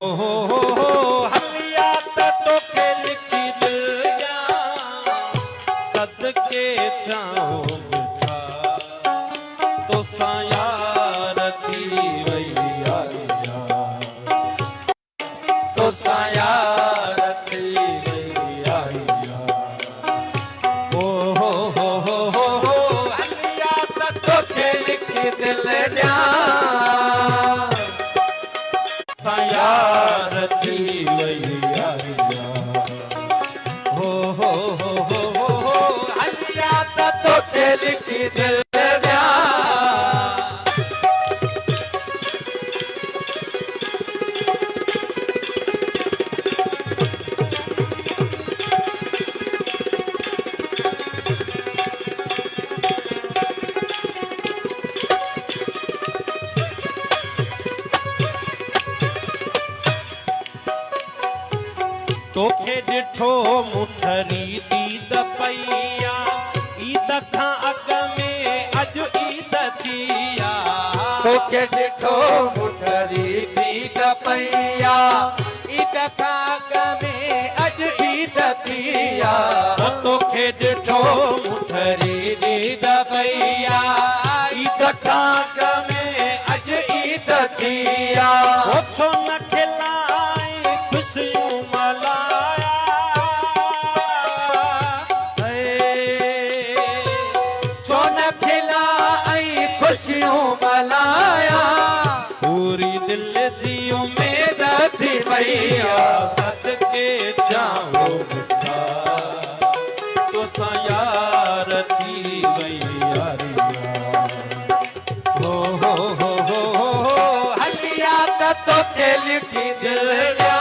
हलिया तोखे लिखी दिया सदके जाऊं मिठा तो सायार थी वही आलिया तो सायार थी वही आलिया हो हलिया तोखे लिखी दिया सायार थी वही आलिया हो हलिया तोखे लिखी दिया तोखे ॾिठो मुठरी दीद पईया ईद खां अॻ में अॼु ईद थिया तोखे ॾिठो मुठरी दीद पईया ईद खां अॻ में अॼु ईद थिया तोखे ॾिठो मुठरी दीद पईया ईद खां अॻ में अॼु ईद थिया छो न खिलाई खुशियूं मलाया छो न खिलाई खुशियूं मलाया पूरी दिल जी उम्मीद थी भैया सदके जाऊं मिठा तो सायार थी वही आलिया हो हलिया तोखे लिखी दिया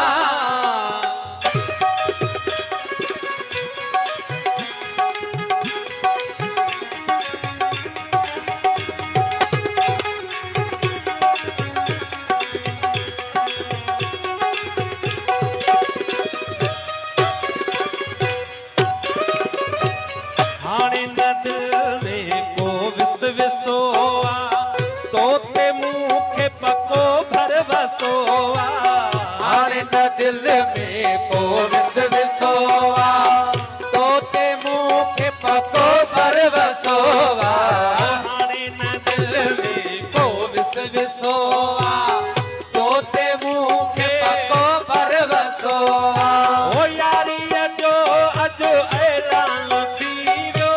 हाणे न दिल में को विसो तो ते मूंखे पको भर वसो हाणे न दिल में को विसो तो ते मूंखे पको भर वसो हाणे न दिल में को विसो तो ते मूंखे पको भर वसो ओ यारीअ जो अॼु ऐलान थी वियो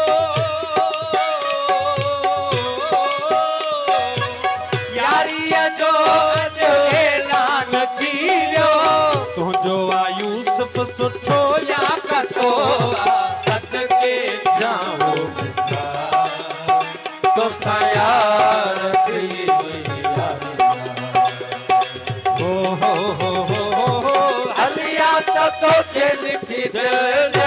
यारीअ जो अॼु ऐलान थी वियो तुंहिंजो यूसुफ सुठो या कसो सदके जाऊं मिठा तो सायार थी वही आलिया हो हलिया तोखे लिखी दिया